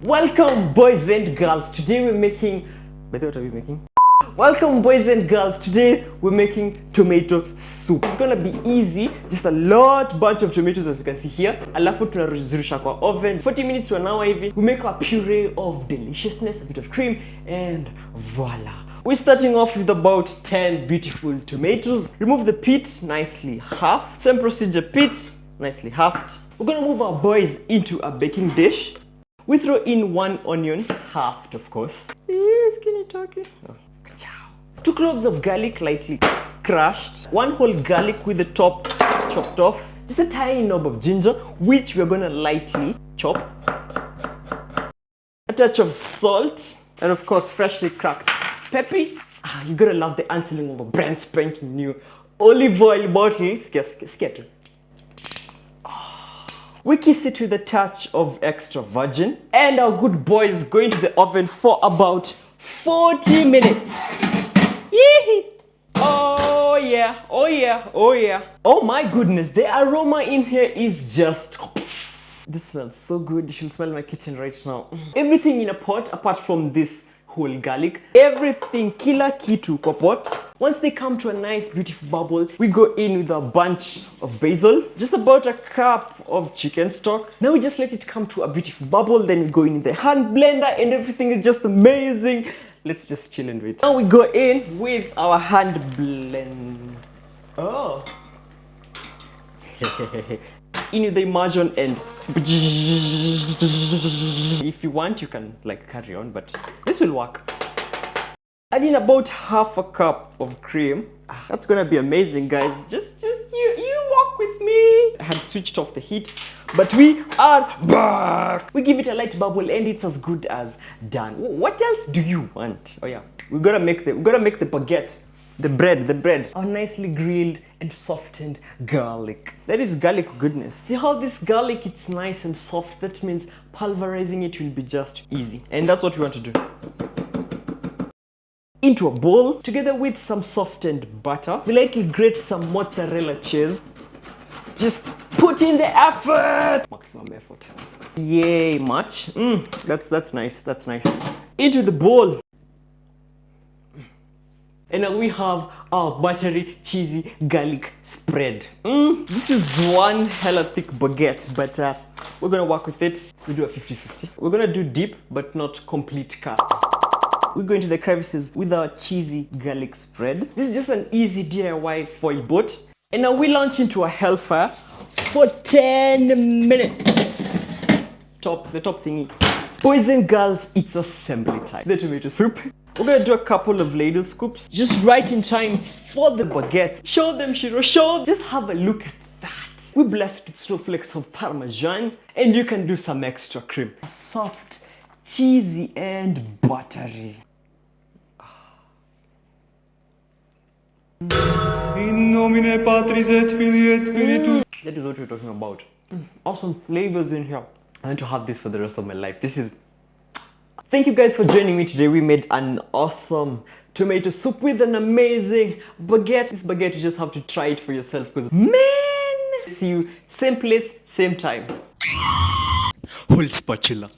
Welcome, boys and girls. Today we're making. By the way, what are we making? Welcome, boys and girls. Today we're making tomato soup. It's gonna be easy. Just a bunch of tomatoes, as you can see here. Alafu tunazirusha kwa oven. 40 minutes to an hour hivi. We make our puree of deliciousness, a bit of cream, and voila. We're starting off with about 10 beautiful tomatoes. Remove the pit, nicely halved. Same procedure, pit, nicely halved. We're gonna move our boys into a baking dish. We throw in 1 onion, halved of course. Skinny turkey. Oh. 2 cloves of garlic, lightly crushed. 1 whole garlic with the top chopped off. Just a tiny knob of ginger, which we're gonna lightly chop. A touch of salt, and of course freshly cracked pepper. You gotta love the unsealing of a brand spanking new olive oil bottle. Scared. We kiss it with a touch of extra virgin, and our good boy is going to the oven for about 40 minutes. Yee! Oh yeah, oh yeah, oh yeah. Oh my goodness, the aroma in here is just... This smells so good. You should smell my kitchen right now. Everything in a pot apart from this whole garlic. Everything kila kitu kwa pot. Once they come to a nice beautiful bubble, we go in with a bunch of basil, just about a cup of chicken stock. Now we just let it come to a beautiful bubble, then we go in the hand blender and everything is just amazing. Let's just chill and wait. Now we go in with our hand blend. Oh. In with the immersion, and if you want you can like carry on, but this will work. Add in about half a cup of cream. That's gonna be amazing, guys. Just you walk with me. I had switched off the heat, but we are back. We give it a light bubble and it's as good as done. What else do you want? Oh yeah, we gotta make the baguette. The bread, our nicely grilled and softened garlic. That is garlic goodness. See how this garlic, it's nice and soft. That means pulverizing it will be just easy. And that's what we want to do. Into a bowl, together with some softened butter. We lightly grate some mozzarella cheese. Just put in the effort. Maximum effort. Yay, much. That's nice, that's nice. Into the bowl. And now we have our buttery, cheesy garlic spread. This is one hella thick baguette, but we're gonna work with it. We do a 50-50. We're gonna do deep, but not complete cuts. We go into the crevices with our cheesy garlic spread. This is just an easy DIY for a boat. And now we launch into a hellfire for 10 minutes. The top thingy. Boys and girls, it's assembly time. The tomato soup. We're gonna do a couple of ladle scoops, just right in time for the baguettes. Show them, Shiro, show. Just have a look at that. We blessed with snowflakes of Parmesan, and you can do some extra cream. Soft, cheesy, and buttery. In nomine Patris et Filii et Spiritus. That is what we're talking about. Awesome flavors in here. I want to have this for the rest of my life. This is... Thank you guys for joining me today. We made an awesome tomato soup with an amazing baguette. This baguette, you just have to try it for yourself because, man! See you same place, same time. Whole spatula.